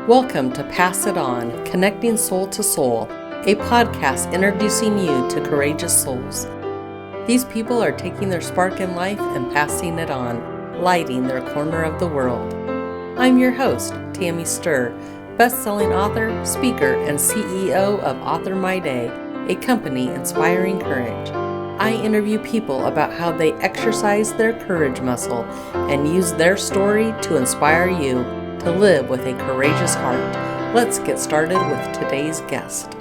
Welcome to Pass It On, Connecting Soul to Soul, a podcast introducing you to courageous souls. These people are taking their spark in life and passing it on, lighting their corner of the world. I'm your host, Tammy Sturr, best-selling author, speaker, and CEO of Author My Day, a company inspiring courage. I interview people about how they exercise their courage muscle and use their story to inspire you to live with a courageous heart. Let's get started with today's guest.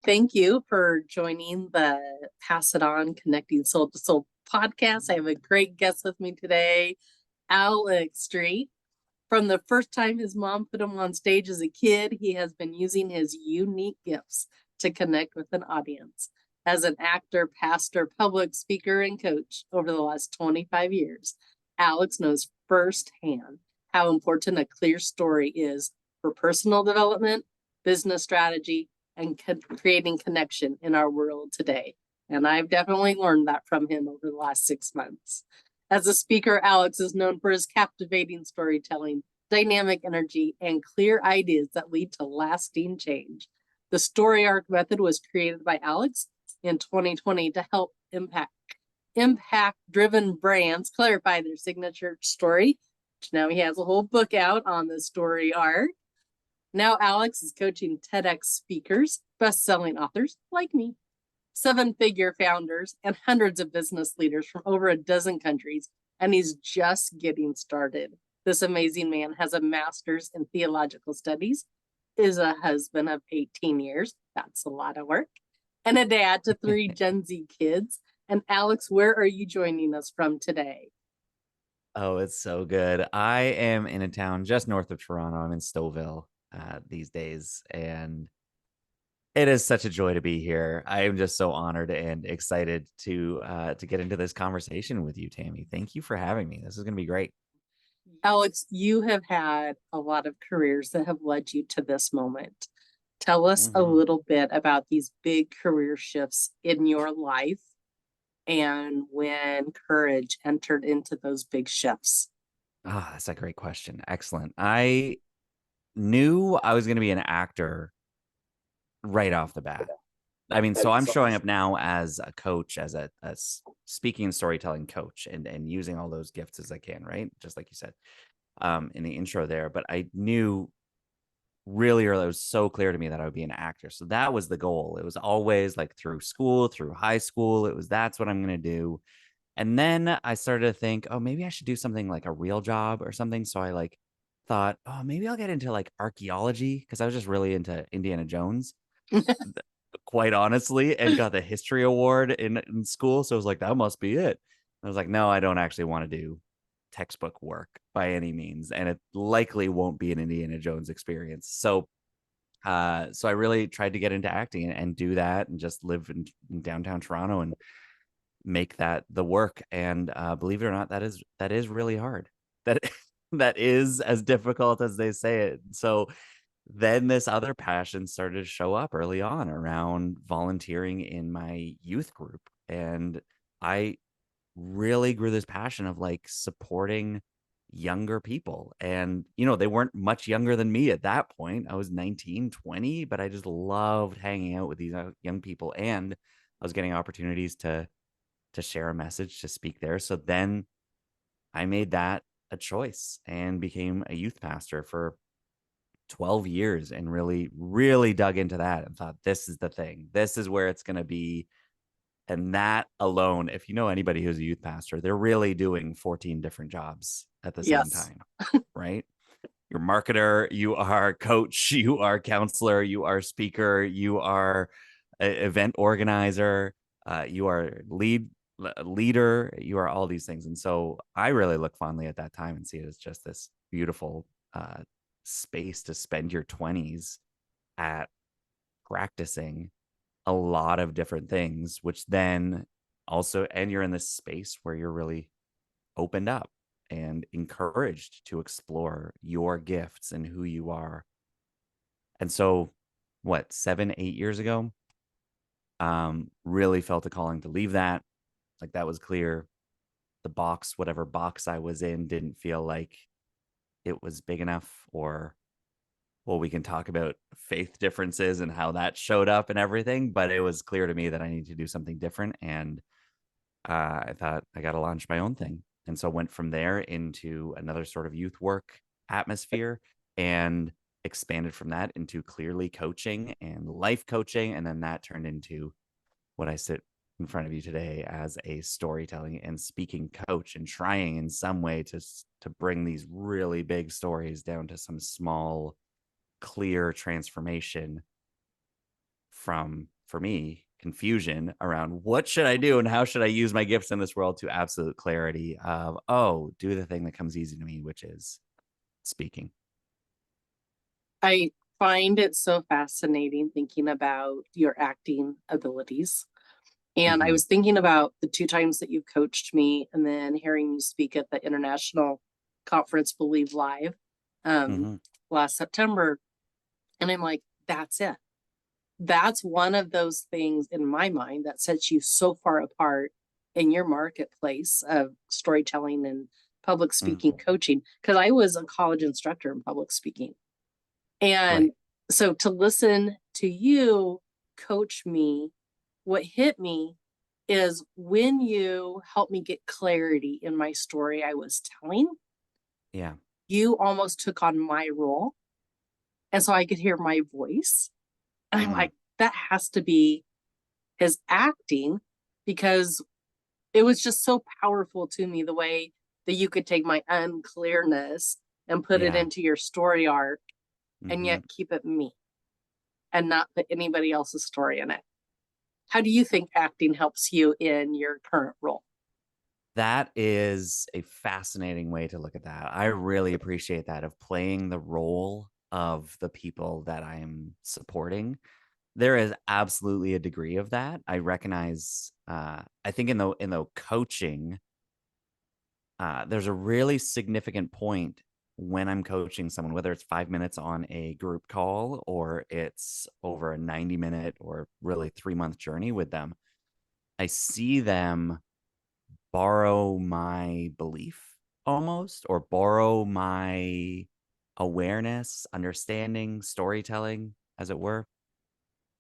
Thank you for joining the Pass It On, Connecting Soul to Soul podcast. I have a great guest with me today, Alex Street. From the first time his mom put him on stage as a kid, he has been using his unique gifts to connect with an audience. As an actor, pastor, public speaker, and coach over the last 25 years, Alex knows firsthand how important a clear story is for personal development, business strategy, and creating connection in our world today. And I've definitely learned that from him over the last 6 months. As a speaker, Alex is known for his captivating storytelling, dynamic energy, and clear ideas that lead to lasting change. The Story Arc method was created by Alex in 2020 to help impact-driven brands clarify their signature story. Now he has a whole book out on the Story Arc. Now Alex is coaching TEDx speakers, best-selling authors like me, 7-figure founders, and hundreds of business leaders from over a dozen countries, and he's just getting started. This amazing man has a master's in theological studies, is a husband of 18 years, that's a lot of work, and a dad to 3 Gen Z kids. And Alex, where are you joining us from today? Oh, it's so good. I am in a town just north of Toronto. I'm in Stouffville these days, and it is such a joy to be here. I am just so honored and excited to get into this conversation with you, Tammy. Thank you for having me. This is going to be great. Alex, you have had a lot of careers that have led you to this moment. Tell us a little bit about these big career shifts in your life and when courage entered into those big shifts. That's a great question. Excellent. I knew I was going to be an actor right off the bat. I mean, so I'm showing up now as a coach, as a speaking and storytelling coach, and using all those gifts as I can, right? Just like you said in the intro there. But I knew really early, it was so clear to me that I would be an actor. So that was the goal. It was always like through school, through high school. That's what I'm going to do. And then I started to think, oh, maybe I should do something like a real job or something. So I thought, oh, maybe I'll get into like archaeology, because I was just really into Indiana Jones, quite honestly, and got the history award in school. So I was like, that must be it. I was like, no, I don't actually want to do textbook work by any means, and it likely won't be an Indiana Jones experience. So I really tried to get into acting and do that and just live in downtown Toronto and make that the work. And believe it or not, that is really hard. That that is as difficult as they say it. So then this other passion started to show up early on around volunteering in my youth group. And I really grew this passion of like supporting younger people. And, they weren't much younger than me at that point. I was 19, 20, but I just loved hanging out with these young people. And I was getting opportunities to share a message, to speak there. So then I made that a choice and became a youth pastor for 12 years and really, really dug into that and thought, this is the thing. This is where it's going to be. And that alone, if you know anybody who's a youth pastor, they're really doing 14 different jobs at the same time, right? You're marketer, you are coach, you are counselor, you are speaker, you are event organizer, you are leader, you are all these things. And so I really look fondly at that time and see it as just this beautiful space to spend your 20s at practicing a lot of different things, which then also, and you're in this space where you're really opened up and encouraged to explore your gifts and who you are. And so 7, 8 years ago, really felt a calling to leave that. Like that was clear. The box, whatever box I was in, didn't feel like it was big enough, or well, we can talk about faith differences and how that showed up and everything, but it was clear to me that I need to do something different. And I thought I got to launch my own thing. And so went from there into another sort of youth work atmosphere and expanded from that into clearly coaching and life coaching. And then that turned into what I sit in front of you today as a storytelling and speaking coach, and trying in some way to bring these really big stories down to some small, clear transformation from, for me, confusion around what should I do and how should I use my gifts in this world, to absolute clarity of, oh, do the thing that comes easy to me, which is speaking. I find it so fascinating thinking about your acting abilities. And I was thinking about the 2 times that you've coached me, and then hearing you speak at the international conference, Believe Live, last September. And I'm like, that's it. That's one of those things in my mind that sets you so far apart in your marketplace of storytelling and public speaking coaching. Because I was a college instructor in public speaking. And Right. so to listen to you coach me, what hit me is when you helped me get clarity in my story I was telling, Yeah. you almost took on my role. And so I could hear my voice. And I'm like, that has to be his acting, because it was just so powerful to me the way that you could take my unclearness and put it Yeah. into your story arc and Mm-hmm. yet keep it me and not put anybody else's story in it. How do you think acting helps you in your current role? That is a fascinating way to look at that. I really appreciate that, of playing the role of the people that I'm supporting. There is absolutely a degree of that. I recognize, I think in the coaching, there's a really significant point when I'm coaching someone, whether it's 5 minutes on a group call or it's over a 90-minute or really 3-month journey with them. I see them borrow my belief almost, or borrow my awareness, understanding, storytelling, as it were.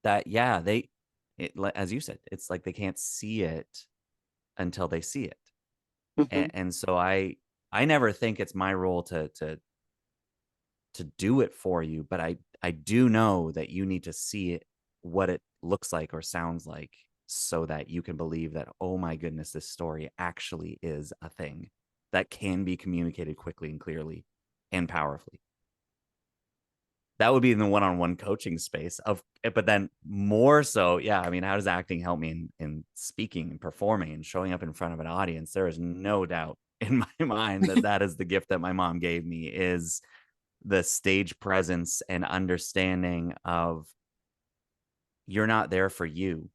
That, yeah, as you said, it's like they can't see it until they see it. Mhm. And so I never think it's my role to do it for you, but I do know that you need to see it, what it looks like or sounds like, so that you can believe that, oh my goodness, this story actually is a thing that can be communicated quickly and clearly and powerfully. That would be in the one-on-one coaching space of, but then more so, yeah, I mean, how does acting help me in speaking and performing and showing up in front of an audience? There is no doubt in my mind that that is the gift that my mom gave me, is the stage presence and understanding of, you're not there for you.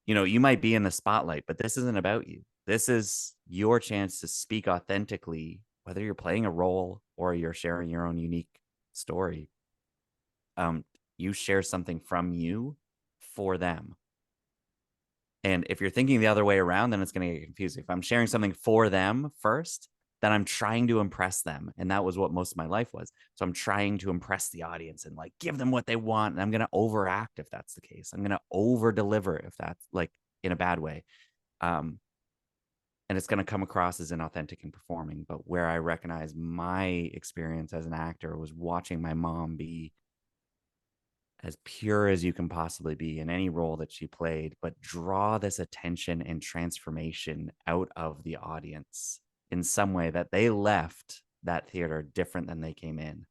You know, you might be in the spotlight, but this isn't about you. This is your chance to speak authentically, whether you're playing a role or you're sharing your own unique story. You share something from you for them. And if you're thinking the other way around, then it's going to get confusing. If I'm sharing something for them first, then I'm trying to impress them. And that was what most of my life was. So I'm trying to impress the audience and like give them what they want. And I'm going to overact if that's the case. I'm going to over deliver if that's like in a bad way. Um, and it's going to come across as inauthentic and performing. But where I recognize my experience as an actor was watching my mom be as pure as you can possibly be in any role that she played, but draw this attention and transformation out of the audience in some way that they left that theater different than they came in.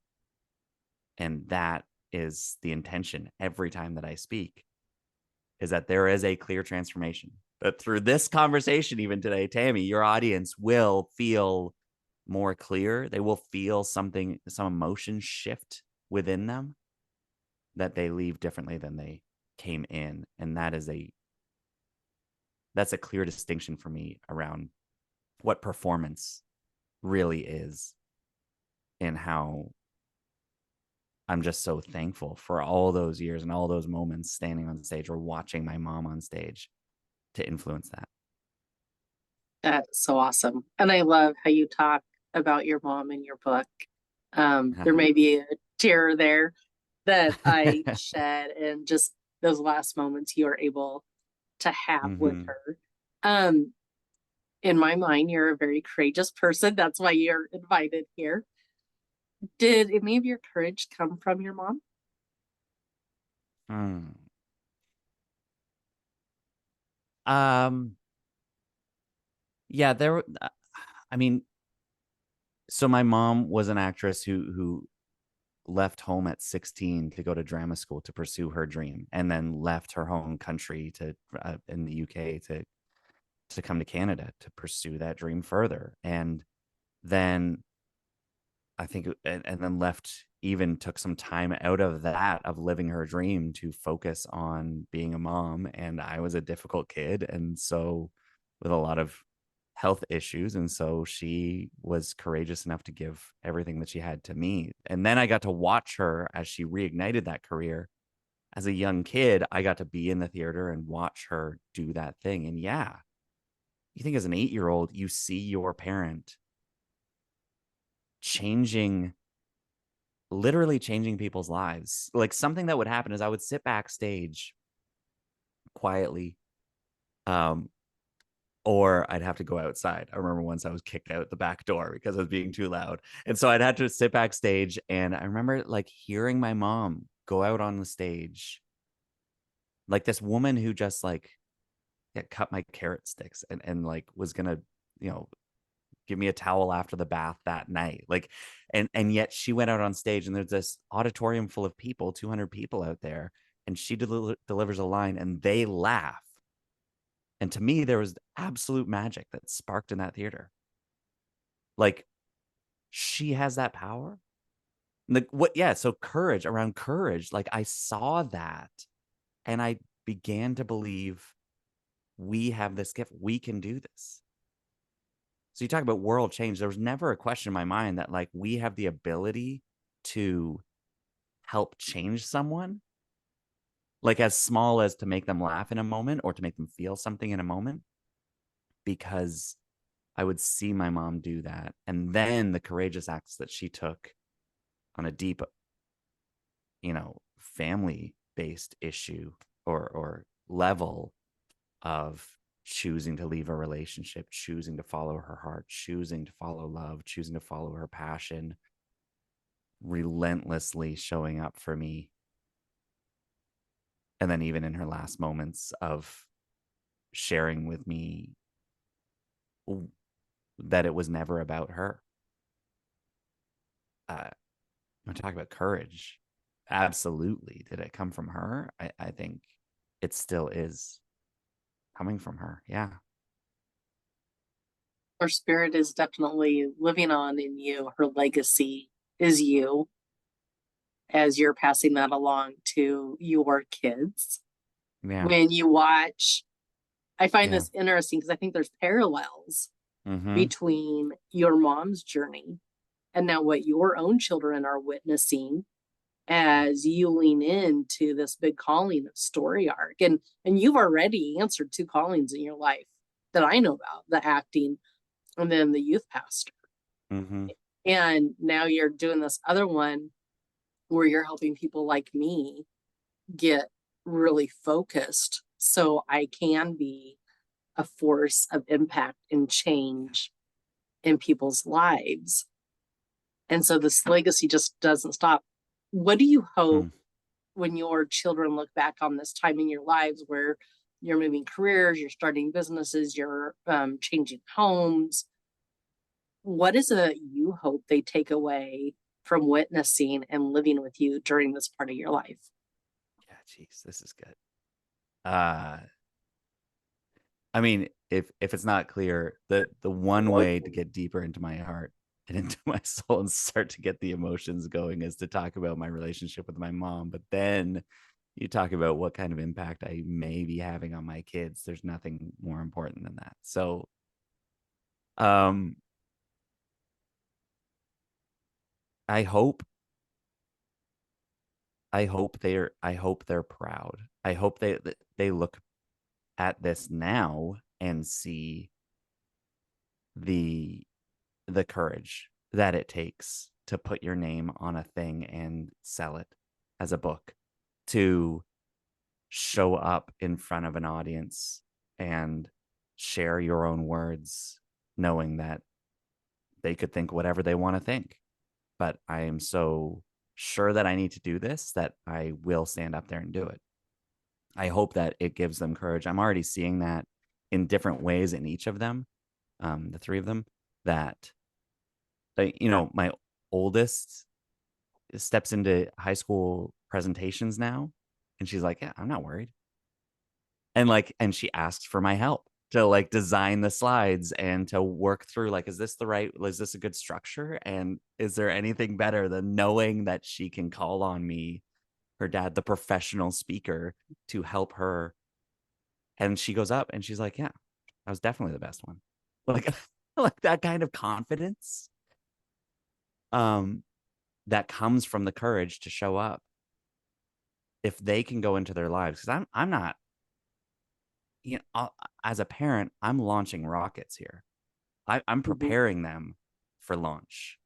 And that is the intention every time that I speak, is that there is a clear transformation. But through this conversation, even today, Tammy, your audience will feel more clear. They will feel something, some emotion shift within them, that they leave differently than they came in. And that's a clear distinction for me around what performance really is, and how I'm just so thankful for all those years and all those moments standing on stage or watching my mom on stage to influence that. That's so awesome. And I love how you talk about your mom in your book. There may be a tear there that I shed, and just those last moments you are able to have with Mm-hmm. her. In my mind, you're a very courageous person. That's why you're invited here. Did any of your courage come from your mom? Mm. Um, yeah, I mean, so my mom was an actress who left home at 16 to go to drama school to pursue her dream, and then left her home country to in the UK to come to Canada to pursue that dream further. And then I think, and then left, even took some time out of that, of living her dream, to focus on being a mom. And I was a difficult kid. And so, with a lot of health issues. And so she was courageous enough to give everything that she had to me. And then I got to watch her as she reignited that career. As a young kid, I got to be in the theater and watch her do that thing. And yeah, you think as an 8-year-old, you see your parent changing, literally changing people's lives. Like, something that would happen is I would sit backstage quietly, um, or I'd have to go outside. I remember once I was kicked out the back door because I was being too loud. And so I'd have to sit backstage. And I remember like hearing my mom go out on the stage, like this woman who just like, yeah, cut my carrot sticks and like was gonna, you know, give me a towel after the bath that night. Like, and yet she went out on stage, and there's this auditorium full of people, 200 people out there, and she delivers a line and they laugh. And to me, there was absolute magic that sparked in that theater. Like, she has that power. Like, what? Yeah. So courage, around courage, like I saw that, and I began to believe we have this gift. We can do this. So you talk about world change. There was never a question in my mind that like we have the ability to help change someone, like as small as to make them laugh in a moment or to make them feel something in a moment, because I would see my mom do that. And then the courageous acts that she took on a deep, family based issue or level of choosing to leave a relationship, choosing to follow her heart, choosing to follow love, choosing to follow her passion, relentlessly showing up for me. And then even in her last moments of sharing with me that it was never about her. I'm talking about courage. Absolutely. Did it come from her? I think it still is coming from her. Yeah. Her spirit is definitely living on in you. Her legacy is you, as you're passing that along to your kids. Yeah. When you watch, I find Yeah. this interesting because I think there's parallels Mm-hmm. between your mom's journey and now what your own children are witnessing as you lean into this big calling of story arc. And you've already answered two callings in your life that I know about, the acting and then the youth pastor. Mm-hmm. And now you're doing this other one where you're helping people like me get really focused so I can be a force of impact and change in people's lives. And so this legacy just doesn't stop. What do you hope Mm. when your children look back on this time in your lives where you're moving careers, you're starting businesses, you're changing homes? What is it you hope they take away from witnessing and living with you during this part of your life? Yeah, geez, this is good. Uh I mean, if it's not clear, the one way to get deeper into my heart and into my soul and start to get the emotions going is to talk about my relationship with my mom. But then you talk about what kind of impact I may be having on my kids. There's nothing more important than that. So, um, I hope, I hope they're proud. I hope they look at this now and see the the courage that it takes to put your name on a thing and sell it as a book, to show up in front of an audience and share your own words, knowing that they could think whatever they want to think. But I am so sure that I need to do this that I will stand up there and do it. I hope that it gives them courage. I'm already seeing that in different ways in each of them, the three of them, that, my oldest steps into high school presentations now, and she's like, yeah, I'm not worried. And she asked for my help to like design the slides and to work through, like, is this a good structure? And is there anything better than knowing that she can call on me, her dad, the professional speaker, to help her? And she goes up and she's like, yeah, I was definitely the best one. Like, like that kind of confidence that comes from the courage to show up. If they can go into their lives, because I'm not, as a parent, I'm launching rockets here. I'm preparing them for launch.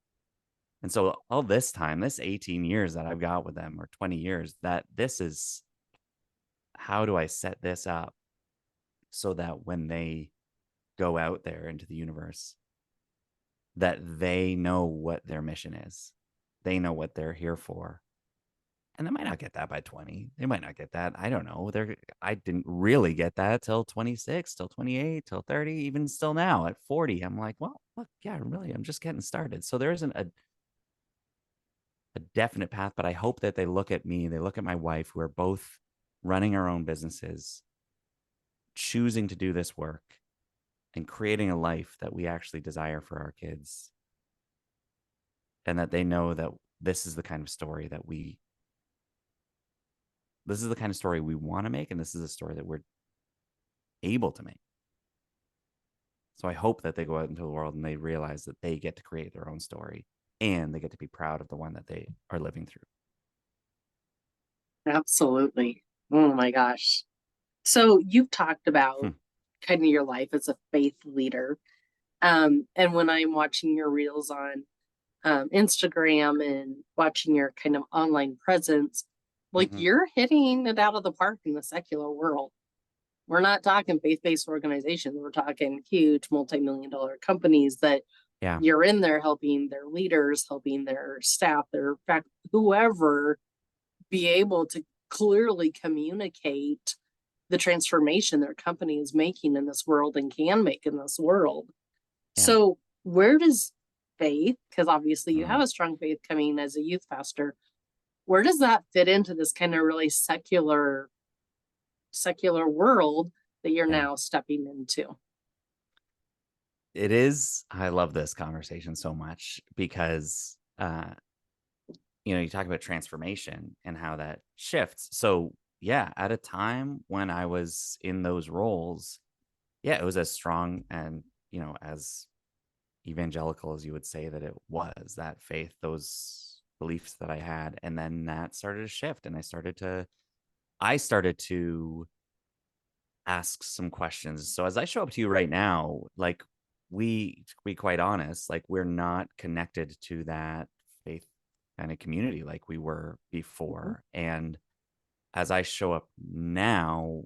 And so all this time, this 18 years that I've got with them, or 20 years, that this is, how do I set this up so that when they go out there into the universe, that they know what their mission is. They know what they're here for. And they might not get that by 20. They might not get that. I don't know. I didn't really get that till 26, till 28, till 30, even still now at 40. I'm like, well, look, yeah, really, I'm just getting started. So there isn't a definite path, but I hope that they look at me, they look at my wife, who are both running our own businesses, choosing to do this work and creating a life that we actually desire for our kids. And that they know that this is the kind of story we want to make, and this is a story that we're able to make. So I hope that they go out into the world and they realize that they get to create their own story, and they get to be proud of the one that they are living through. Absolutely. Oh my gosh. So you've talked about kind of your life as a faith leader. And when I'm watching your reels on Instagram and watching your kind of online presence, like you're hitting it out of the park in the secular world. We're not talking faith-based organizations. We're talking huge multi-million-dollar companies that you're in there helping their leaders, helping their staff, their whoever, be able to clearly communicate the transformation their company is making in this world and can make in this world. Yeah. So where does faith, because obviously you have a strong faith coming as a youth pastor, where does that fit into this kind of really secular world that you're now stepping into? It is. I love this conversation so much because, you talk about transformation and how that shifts. So yeah, at a time when I was in those roles, it was as strong and, as evangelical as you would say that it was, that faith, those beliefs that I had. And then that started to shift, and I started to ask some questions. So as I show up to you right now, like, we, to be quite honest, like, we're not connected to that faith kind of community like we were before. And as I show up now,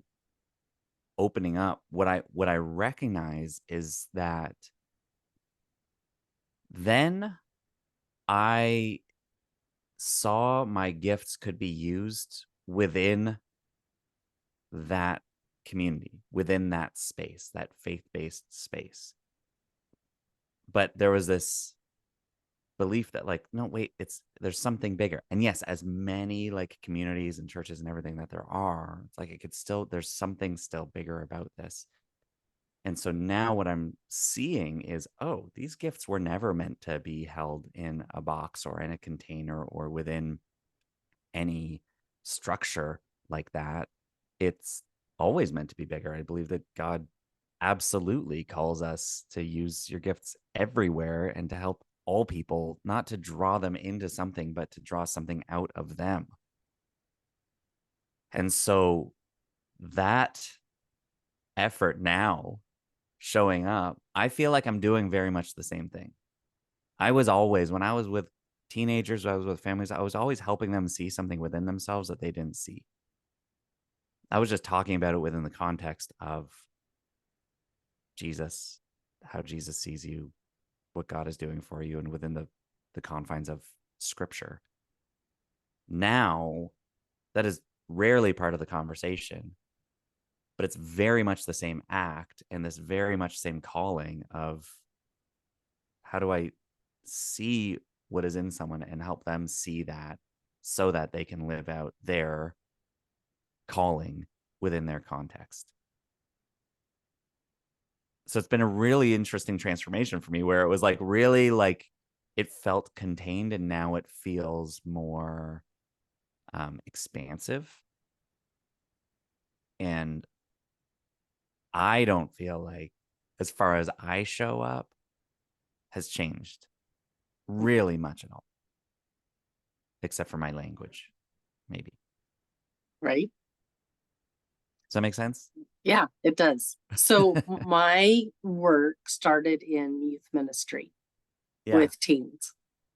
opening up, what I recognize is that then I saw my gifts could be used within that community, within that space, that faith-based space. But there was this belief that, like, no, wait, there's something bigger. And yes, as many like communities and churches and everything that there are, it's like there's something still bigger about this. And so now what I'm seeing is, these gifts were never meant to be held in a box or in a container or within any structure like that. It's always meant to be bigger. I believe that God absolutely calls us to use your gifts everywhere and to help all people, not to draw them into something, but to draw something out of them. And so that effort now showing up, I feel like I'm doing very much the same thing. I was always, when I was with teenagers, I was with families, I was always helping them see something within themselves that they didn't see. I was just talking about it within the context of Jesus, how Jesus sees you, what God is doing for you, and within the confines of scripture. Now, that is rarely part of the conversation, but it's very much the same act and this very much same calling of how do I see what is in someone and help them see that so that they can live out their calling within their context. So it's been a really interesting transformation for me where it was like really like it felt contained and now it feels more expansive. And I don't feel like, as far as I show up, has changed really much at all, except for my language, maybe. Right? Does that make sense? Yeah, it does. So my work started in youth ministry Yeah. with teens.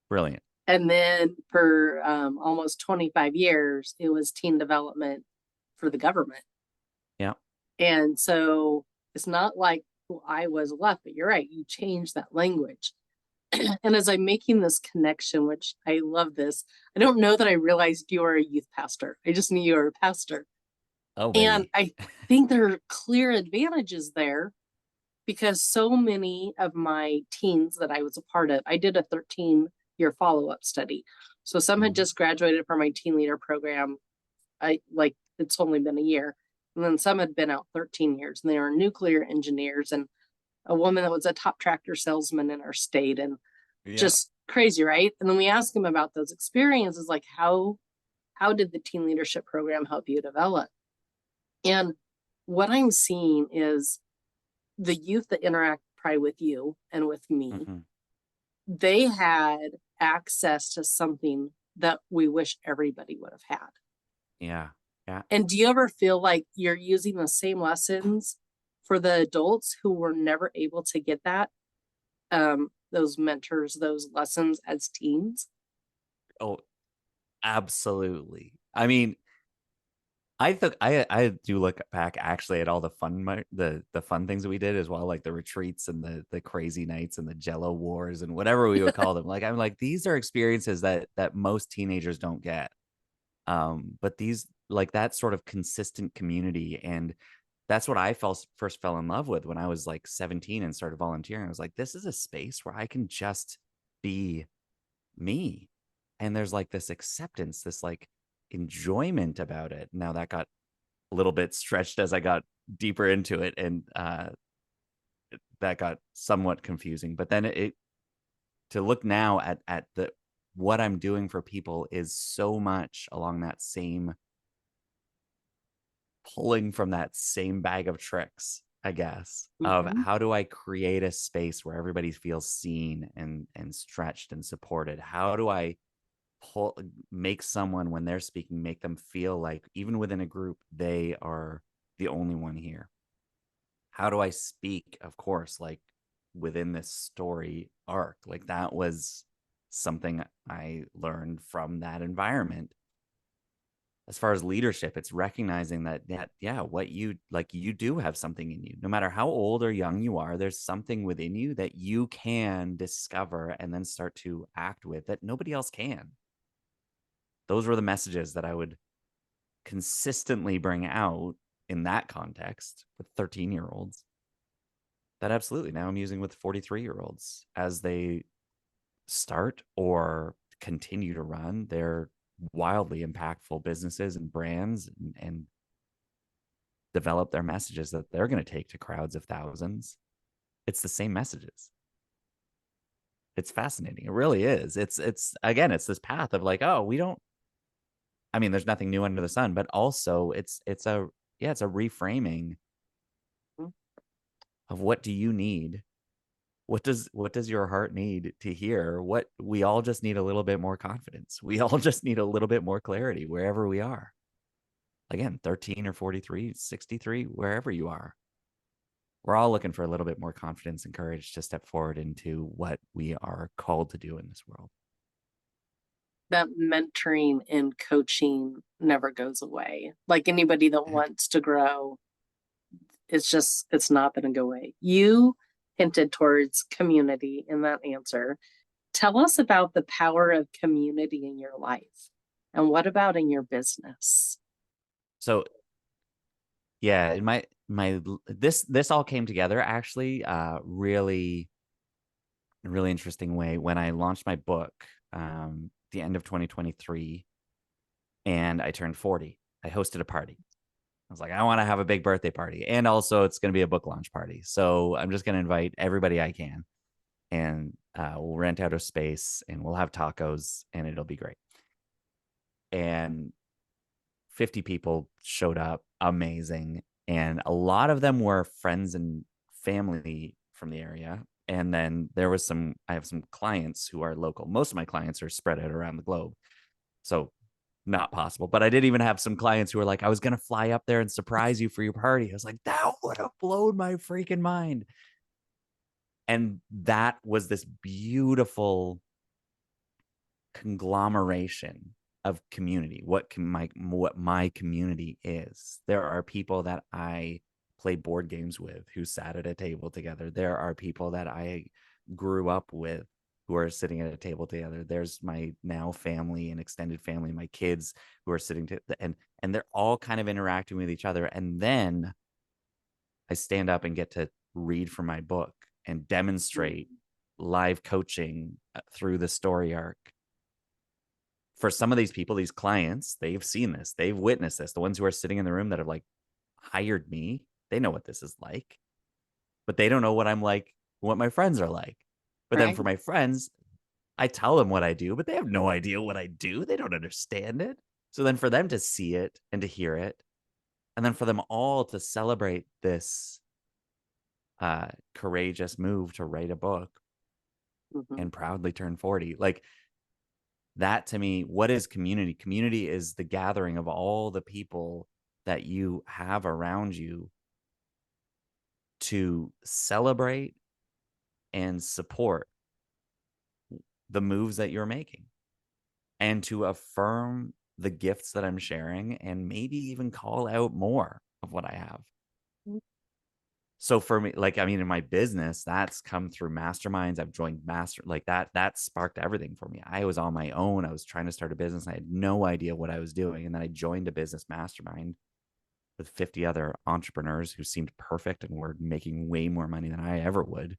Brilliant. And then for almost 25 years, it was teen development for the government. Yeah. And so it's not like I was left, but you're right, you changed that language. And as I'm making this connection, which I love this, I don't know that I realized you were a youth pastor. I just knew you were a pastor. Oh, And baby. I think there are clear advantages there because so many of my teens that I was a part of, I did a 13-year follow-up study. So some had just graduated from my teen leader program. It's only been a year. And then some had been out 13 years and they were nuclear engineers and a woman that was a top tractor salesman in our state and Yeah. just crazy, right? And then we asked them about those experiences, like how did the teen leadership program help you develop? And what I'm seeing is the youth that interact probably with you and with me, Mm-hmm. they had access to something that we wish everybody would have had. Yeah. Yeah. And do you ever feel like you're using the same lessons for the adults who were never able to get that? Those mentors, those lessons as teens? Oh, absolutely. I mean, I think I do look back actually at all the fun the fun things that we did as well, like the retreats and the crazy nights and the Jello wars and whatever we would call them. Like I'm like these are experiences that most teenagers don't get. But these like that sort of consistent community, and that's what I first fell in love with when I was like 17 and started volunteering. I was like, this is a space where I can just be me, and there's like this acceptance, this like enjoyment about it. Now that got a little bit stretched as I got deeper into it, and that got somewhat confusing. But then it to look now at the what I'm doing for people is so much along that same pulling from that same bag of tricks, I guess, of how do I create a space where everybody feels seen and stretched and supported? How do I make someone when they're speaking, make them feel like even within a group, they are the only one here? How do I speak? Of course, like within this story arc, like that was something I learned from that environment. As far as leadership, it's recognizing that yeah, what you like, you do have something in you. No matter how old or young you are, there's something within you that you can discover and then start to act with that nobody else can. Those were the messages that I would consistently bring out in that context with 13-year-olds that absolutely now I'm using with 43-year-olds as they start or continue to run their wildly impactful businesses and brands and develop their messages that they're going to take to crowds of thousands. It's the same messages. It's fascinating. It really is. It's again, it's this path of like, oh, we don't, I mean, there's nothing new under the sun, but also it's a yeah, it's a reframing of what do you need? What does your heart need to hear? What we all just need a little bit more confidence. We all just need a little bit more clarity wherever we are. Again, 13 or 43, 63, wherever you are. We're all looking for a little bit more confidence and courage to step forward into what we are called to do in this world. That mentoring and coaching never goes away. Like anybody that Yeah. wants to grow, it's not going to go away. You hinted towards community in that answer. Tell us about the power of community in your life. And what about in your business? So yeah, in my this all came together actually really interesting way when I launched my book the end of 2023 and I turned 40. I hosted a party. I was like, I want to have a big birthday party. And also it's going to be a book launch party. So I'm just going to invite everybody I can and we'll rent out a space and we'll have tacos and it'll be great. And 50 people showed up, amazing. And a lot of them were friends and family from the area. And then I have some clients who are local. Most of my clients are spread out around the globe. So not possible. But I did even have some clients who were like, I was going to fly up there and surprise you for your party. I was like, that would have blown my freaking mind. And that was this beautiful conglomeration of community. What my community is. There are people that I play board games with who sat at a table together. There are people that I grew up with who are sitting at a table together. There's my now family and extended family, my kids who are sitting and they're all kind of interacting with each other. And then I stand up and get to read from my book and demonstrate live coaching through the story arc. For some of these people, these clients, they've seen this, they've witnessed this. The ones who are sitting in the room that have like hired me, they know what this is like, but they don't know what I'm like, what my friends are like. But then Right? for my friends, I tell them what I do, but they have no idea what I do. They don't understand it. So then for them to see it and to hear it, and then for them all to celebrate this courageous move to write a book Mm-hmm. and proudly turn 40, like that to me, what is community? Community is the gathering of all the people that you have around you to celebrate and support the moves that you're making and to affirm the gifts that I'm sharing and maybe even call out more of what I have. So for me, like, I mean, in my business, that's come through masterminds. I've joined like that sparked everything for me. I was on my own. I was trying to start a business. And I had no idea what I was doing. And then I joined a business mastermind with 50 other entrepreneurs who seemed perfect and were making way more money than I ever would.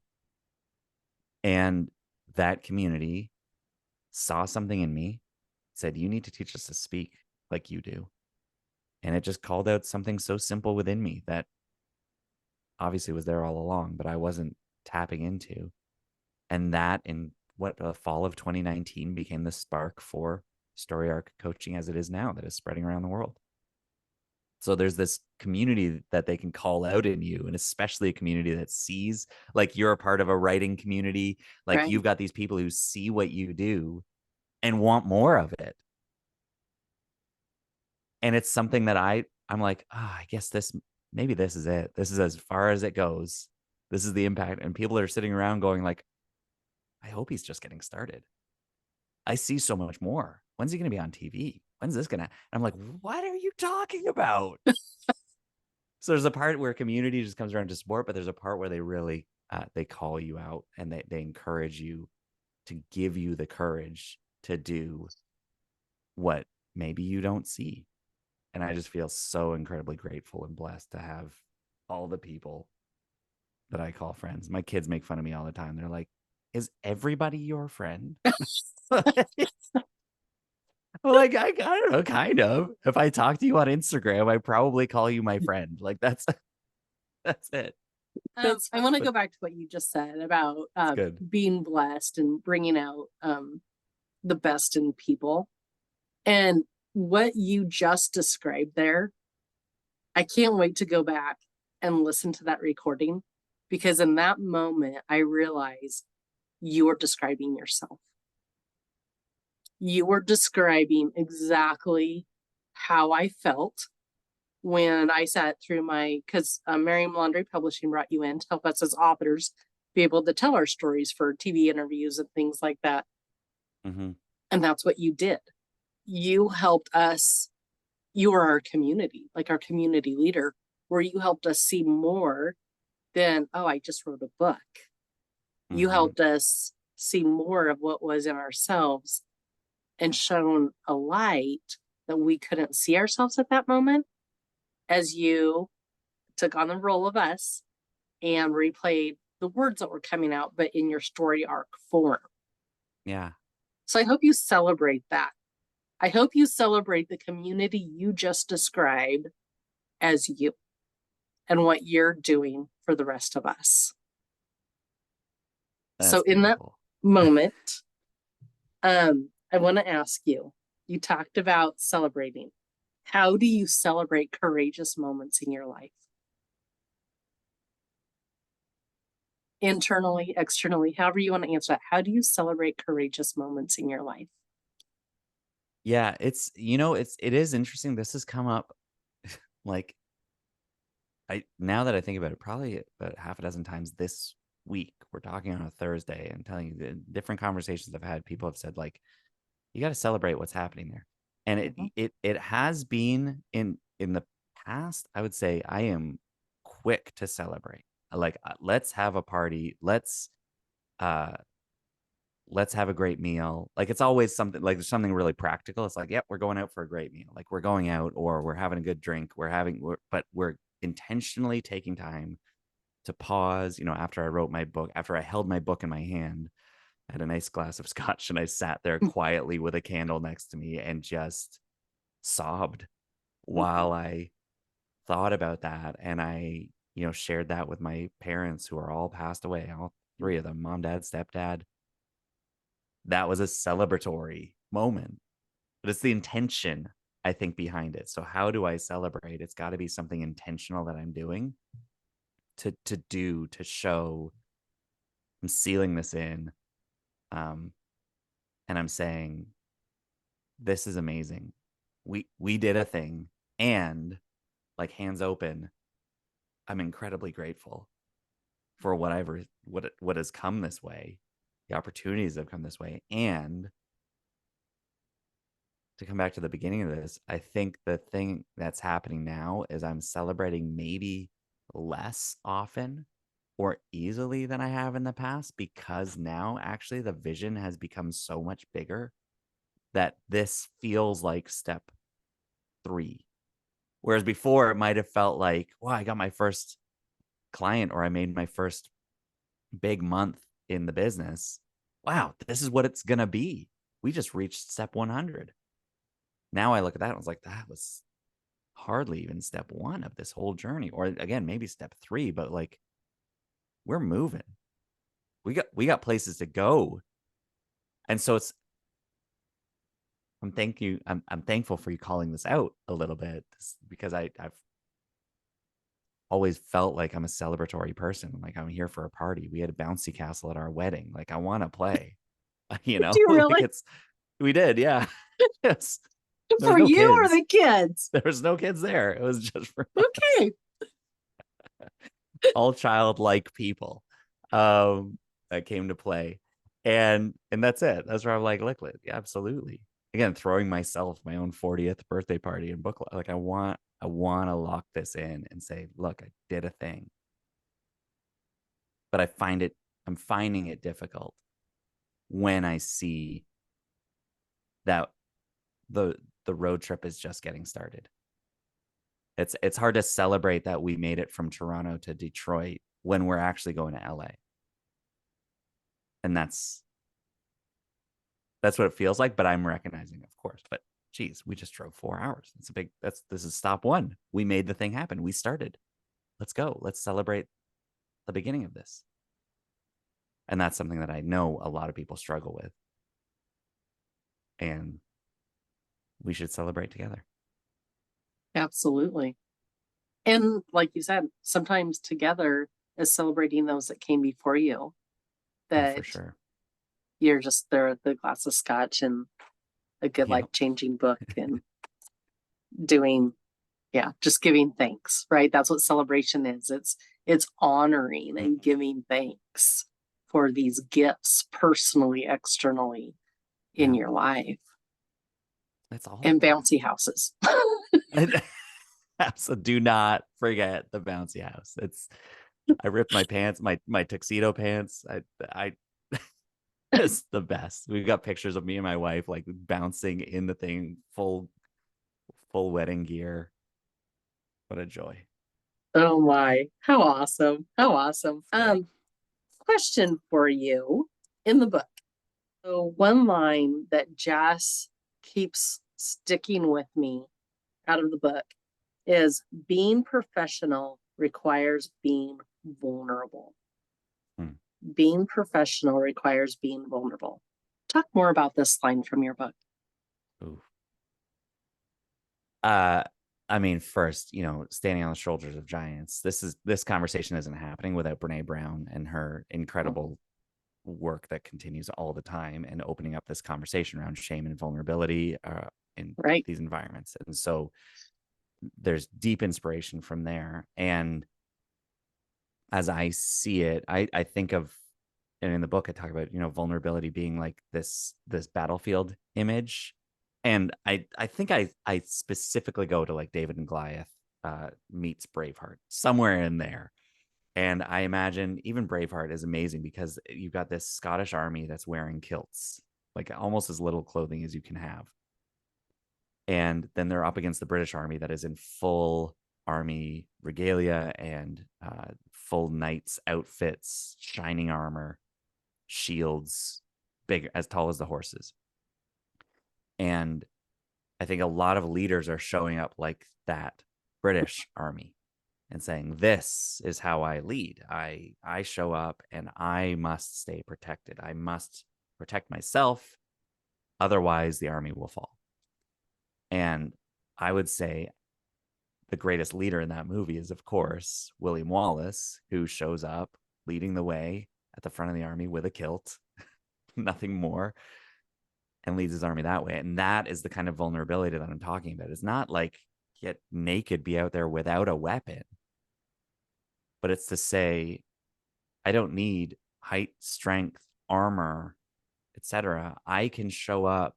And that community saw something in me, said, you need to teach us to speak like you do. And it just called out something so simple within me that obviously was there all along, but I wasn't tapping into. And that in what the fall of 2019 became the spark for story arc coaching as it is now, that is spreading around the world. So there's this community that they can call out in you, and especially a community that sees, like you're a part of a writing community, like Right. you've got these people who see what you do and want more of it. And it's something that I'm like, I guess maybe this is it. This is as far as it goes. This is the impact. And people are sitting around going like, I hope he's just getting started. I see so much more. When's he going to be on TV? When's this going to? I'm like, what are you talking about? So there's a part where community just comes around to support, but there's a part where they really they call you out and they encourage you to give you the courage to do what maybe you don't see. And I just feel so incredibly grateful and blessed to have all the people that I call friends. My kids make fun of me all the time. They're like, is everybody your friend? I'm like, I don't know, kind of. If I talk to you on Instagram, I probably call you my friend. Like that's it. I want to But go back to what you just said about it's good. being blessed and bringing out the best in people. And what you just described there, I can't wait to go back and listen to that recording because in that moment, I realized you were describing yourself. You were describing exactly how I felt when I sat through because Merriam Laundry Publishing brought you in to help us as authors be able to tell our stories for TV interviews and things like that. Mm-hmm. And that's what you did. You helped us. You were our community, like our community leader, where you helped us see more than, oh, I just wrote a book. You Mm-hmm. helped us see more of what was in ourselves and shown a light that we couldn't see ourselves at that moment, as you took on the role of us and replayed the words that were coming out, but in your story arc form. Yeah. So I hope you celebrate that. I hope you celebrate the community you just described as you and what you're doing for the rest of us. That's So in that beautiful. moment, I want to ask you, you talked about celebrating. How do you celebrate courageous moments in your life? Internally, externally, however you want to answer that. How do you celebrate courageous moments in your life? Yeah, it is interesting. This has come up like now that I think about it, probably about half a dozen times this week. We're talking on a Thursday and telling you the different conversations I've had. People have said like, you got to celebrate what's happening there. And Mhm. it has been in the past, I would say I am quick to celebrate. Like let's have a party. Uh let's have a great meal. Like it's always something like there's something really practical. It's like, yep, we're going out for a great meal. Like we're going out or we're having a good drink. But we're intentionally taking time to pause. After I wrote my book, after I held my book in my hand, I had a nice glass of scotch and I sat there quietly with a candle next to me and just sobbed while I thought about that. And I, shared that with my parents who are all passed away, all three of them, mom, dad, stepdad. That was a celebratory moment, but it's the intention, I think, behind it. So how do I celebrate? It's got to be something intentional that I'm doing to show I'm sealing this in. And I'm saying, this is amazing. We did a thing, and like hands open, I'm incredibly grateful for what has come this way, the opportunities that have come this way. And to come back to the beginning of this, I think the thing that's happening now is I'm celebrating maybe less often or easily than I have in the past, because now actually the vision has become so much bigger that this feels like step 3. Whereas before it might have felt like, wow, I got my first client or I made my first big month in the business. Wow, this is what it's going to be. We just reached step 100. Now I look at that and I was like, that was hardly even step 1 of this whole journey. Or again, maybe step 3, but like we're moving. We got places to go. And so I'm thankful for you calling this out a little bit, because I've always felt like I'm a celebratory person. Like I'm here for a party. We had a bouncy castle at our wedding. Like I want to play, Do you like really? we did. Yeah. Yes. There was For no you or kids. the kids? There was no kids there. It was just for Okay. all childlike people um that came to play. And that's it. That's where I'm like, look, yeah, absolutely. Again, throwing myself my own 40th birthday party and book, like I want to lock this in and say, look, I did a thing. But I'm finding it difficult when I see that the road trip is just getting started. It's hard to celebrate that we made it from Toronto to Detroit when we're actually going to LA. And that's what it feels like, but I'm recognizing, of course. But geez, we just drove 4 hours. This is stop 1. We made the thing happen. We started. Let's go. Let's celebrate the beginning of this. And that's something that I know a lot of people struggle with. And we should celebrate together. Absolutely. And like you said, sometimes together is celebrating those that came before you, Oh, for that sure. you're just there with the glass of scotch and a good Yep. life-changing book and doing, yeah, just giving thanks, right? That's what celebration is. It's honoring and Mm-hmm. giving thanks for these gifts personally, externally, in Yeah. your life, That's all. and bouncy houses. So do not forget the bouncy house. I ripped my pants, my tuxedo pants. I it's the best. We've got pictures of me and my wife like bouncing in the thing, full wedding gear. What a joy. Oh my, how awesome. How awesome. Question for you in the book. So one line that just keeps sticking with me out of the book is being professional requires being vulnerable. Being professional requires being vulnerable. Talk more about this line from your book. Ooh. I mean, first, standing on the shoulders of giants. This conversation isn't happening without Brene Brown and her incredible work that continues all the time and opening up this conversation around shame and vulnerability in these environments. And so there's deep inspiration from there. And as I see it, I think of, and in the book I talk about, vulnerability being like this battlefield image. And I think I specifically go to like David and Goliath meets Braveheart, somewhere in there. And I imagine even Braveheart is amazing because you've got this Scottish army that's wearing kilts, like almost as little clothing as you can have. And then they're up against the British army that is in full army regalia and full knights outfits, shining armor, shields, big, as tall as the horses. And I think a lot of leaders are showing up like that British army and saying, this is how I lead. I show up and I must stay protected. I must protect myself. Otherwise, the army will fall. And I would say the greatest leader in that movie is, of course, William Wallace, who shows up leading the way at the front of the army with a kilt, nothing more, and leads his army that way. And that is the kind of vulnerability that I'm talking about. It's not like get naked, be out there without a weapon, but it's to say, I don't need height, strength, armor, etc. I can show up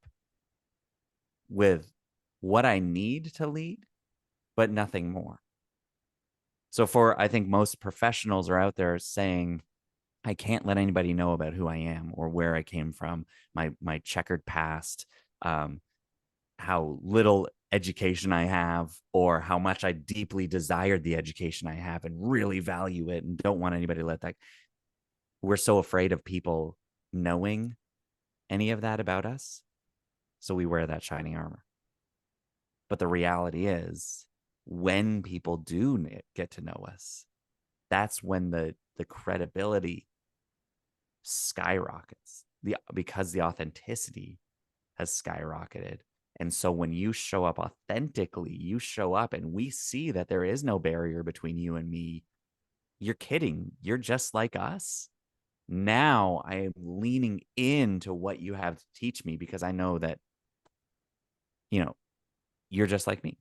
with what I need to lead, but nothing more. So I think most professionals are out there saying, I can't let anybody know about who I am or where I came from, my checkered past, how little education I have, or how much I deeply desired the education I have and really value it and don't want anybody to let that. We're so afraid of people knowing any of that about us. So we wear that shining armor. But the reality is, when people do get to know us, that's when the credibility skyrockets, because the authenticity has skyrocketed. And so when you show up authentically, you show up and we see that there is no barrier between you and me. You're kidding. You're just like us. Now I am leaning into what you have to teach me because I know that, you're just like me.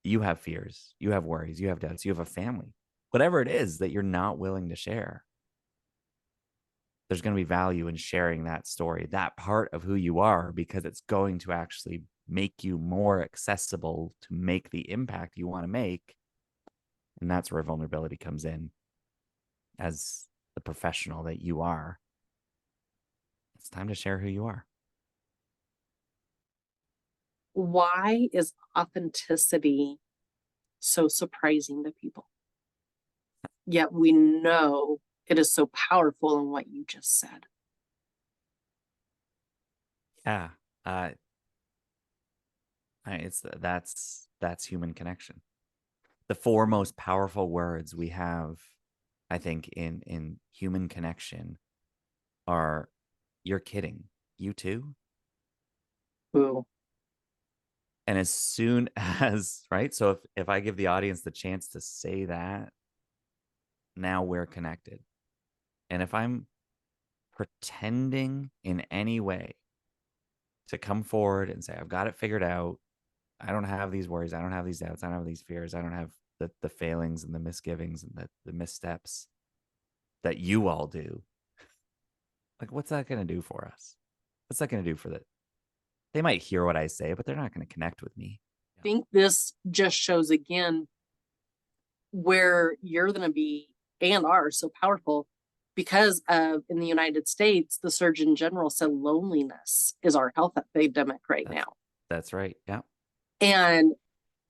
You have fears, you have worries, you have doubts, you have a family, whatever it is that you're not willing to share. There's going to be value in sharing that story, that part of who you are, because it's going to actually make you more accessible to make the impact you want to make. And that's where vulnerability comes in. As the professional that you are, it's time to share who you are. Why is authenticity so surprising to people? Yet we know it is so powerful in what you just said. Yeah. That's human connection. The four most powerful words we have, I think, in human connection are, you're kidding, you too. Ooh. And as soon as, right, so if I give the audience the chance to say that, now we're connected. And if I'm pretending in any way to come forward and say, I've got it figured out, I don't have these worries, I don't have these doubts, I don't have these fears, I don't have the failings and the misgivings and the missteps that you all do, like, what's that going to do for us? What's that going to do for the? They might hear what I say, but they're not going to connect with me. I think this just shows again where you're going to be and are so powerful because of in the United States, the Surgeon General said loneliness is our health epidemic right now. That's right. Yeah. And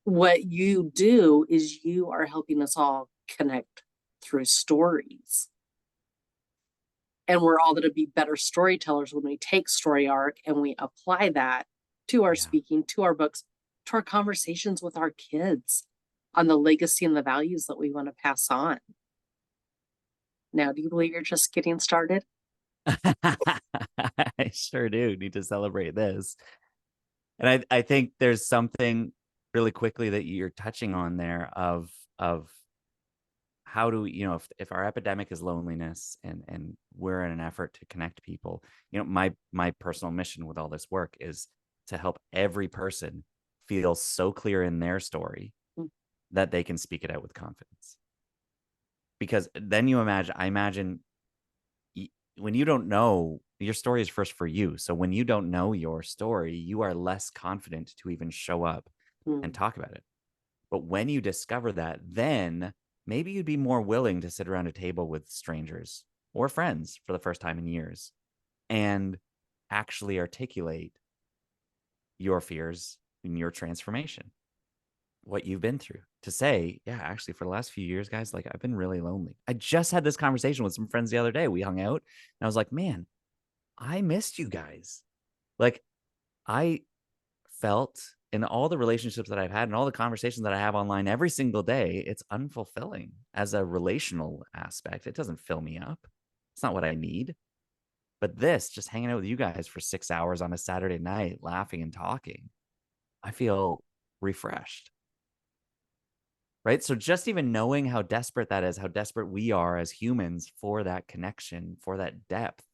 what you do is you are helping us all connect through stories. And we're all going to be better storytellers when we take story arc and we apply that to our speaking, to our books, to our conversations with our kids on the legacy and the values that we want to pass on. Now, do you believe you're just getting started? I sure do need to celebrate this. And I think there's something really quickly that you're touching on there of how do we, if our epidemic is loneliness and we're in an effort to connect people, my personal mission with all this work is to help every person feel so clear in their story that they can speak it out with confidence. Because then I imagine when you don't know, your story is first for you. So when you don't know your story, you are less confident to even show up and talk about it. But when you discover that, then maybe you'd be more willing to sit around a table with strangers or friends for the first time in years and actually articulate your fears and your transformation, what you've been through, to say, yeah, actually, for the last few years, guys, like I've been really lonely. I just had this conversation with some friends the other day. We hung out and I was like, man, I missed you guys. Like I felt in all the relationships that I've had and all the conversations that I have online every single day, it's unfulfilling as a relational aspect. It doesn't fill me up. It's not what I need. But this, just hanging out with you guys for 6 hours on a Saturday night, laughing and talking, I feel refreshed. Right. So just even knowing how desperate that is, how desperate we are as humans for that connection, for that depth,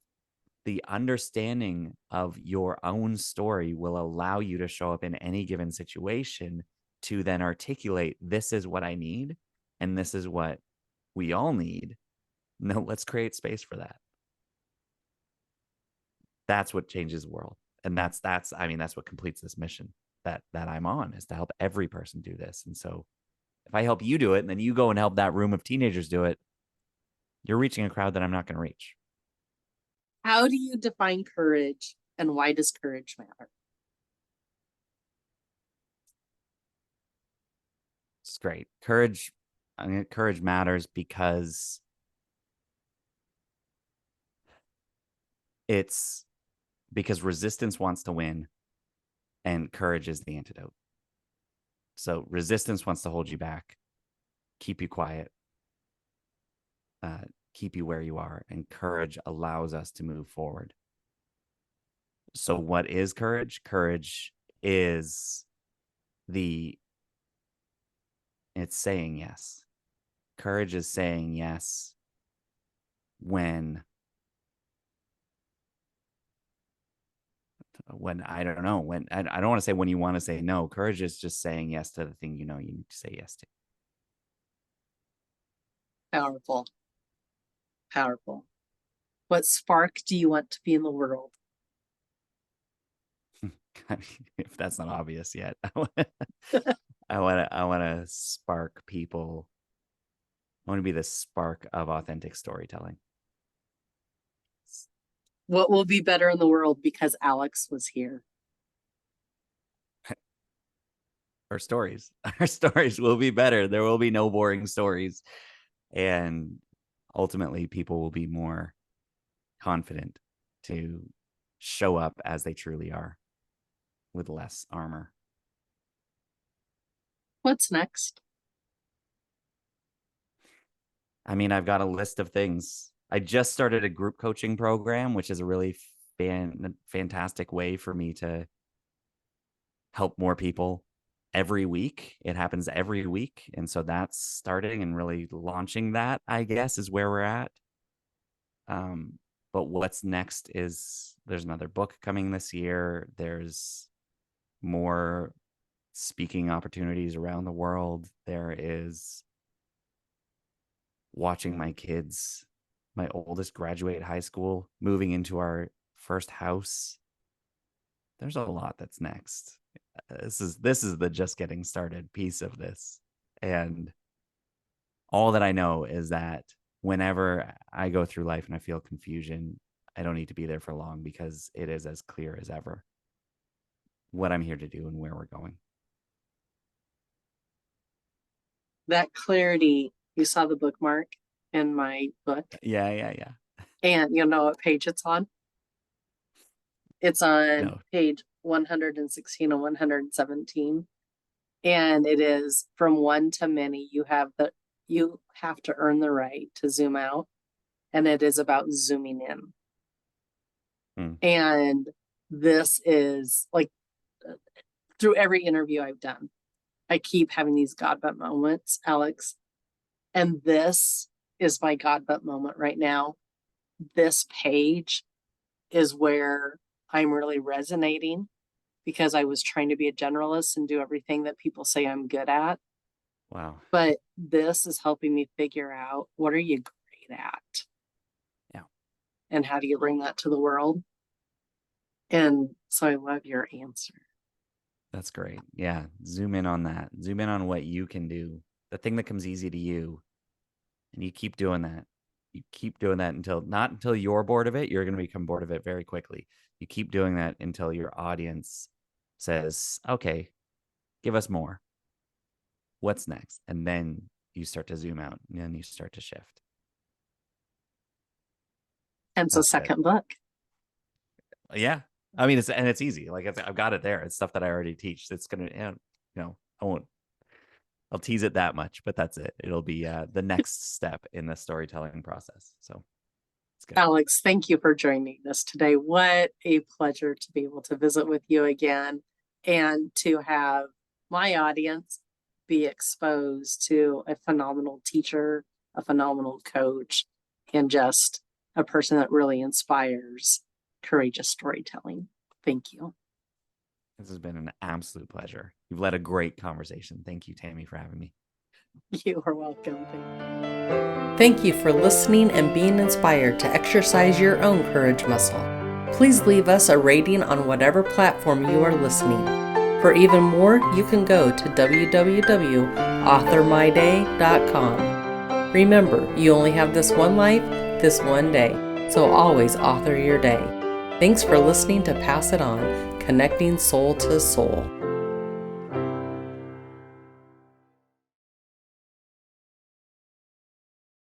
the understanding of your own story will allow you to show up in any given situation to then articulate, this is what I need and this is what we all need. No, let's create space for that. That's what changes the world. And that's what completes this mission that I'm on, is to help every person do this. And so if I help you do it and then you go and help that room of teenagers do it, you're reaching a crowd that I'm not going to reach. How do you define courage and why does courage matter? It's great. Courage matters because resistance wants to win and courage is the antidote. So resistance wants to hold you back, keep you quiet, keep you where you are, and courage allows us to move forward. So what is courage? Courage is it's saying yes. Courage is saying yes when I don't know, when I don't want to say when you want to say no. Courage is just saying yes to the thing you need to say yes to. Powerful. Powerful. What spark do you want to be in the world? If that's not obvious yet, I want to spark people. I want to be the spark of authentic storytelling. What will be better in the world because Alex was here? Our stories will be better. There will be no boring stories. And ultimately, people will be more confident to show up as they truly are with less armor. What's next? I mean, I've got a list of things. I just started a group coaching program, which is a really fantastic way for me to help more people every week. It happens every week. And so that's starting and really launching that, I guess, is where we're at. But what's next is there's another book coming this year. There's more speaking opportunities around the world. There is watching my kids, my oldest graduate high school, moving into our first house. there's a lot that's next. This is the just getting started piece of this. And all that I know is that whenever I go through life and I feel confusion, I don't need to be there for long, because it is as clear as ever what I'm here to do and where we're going. That clarity, you saw the bookmark in my book, Yeah. and you know what page it's on? It's on No. page 116 and 117. And it is from one to many, you have to earn the right to zoom out. And it is about zooming in. And this is like, through every interview I've done, I keep having these God but moments, Alex. And this is my God but moment right now. This page is where I'm really resonating, because I was trying to be a generalist and do everything that people say I'm good at. Wow. But this is helping me figure out, what are you great at? Yeah. And how do you bring that to the world? And so I love your answer. That's great. Yeah. Zoom in on that. Zoom in on what you can do, the thing that comes easy to you. And you keep doing that. You keep doing that not until you're bored of it. You're going to become bored of it very quickly. You keep doing that until your audience says, okay, give us more. What's next? And then you start to zoom out, and then you start to shift. And so second book. Yeah. I mean, it's easy. Like I've got it there. It's stuff that I already teach. It's going to, I'll tease it that much, but that's it. It'll be the next step in the storytelling process. So it's good. Alex, thank you for joining us today. What a pleasure to be able to visit with you again, and to have my audience be exposed to a phenomenal teacher, a phenomenal coach, and just a person that really inspires courageous storytelling. Thank you. This has been an absolute pleasure. You've led a great conversation. Thank you, Tammy, for having me. You are welcome. Thank you for listening and being inspired to exercise your own courage muscle. Please leave us a rating on whatever platform you are listening. For even more, you can go to www.authormyday.com. Remember, you only have this one life, this one day, so always author your day. Thanks for listening to Pass It On, connecting soul to soul.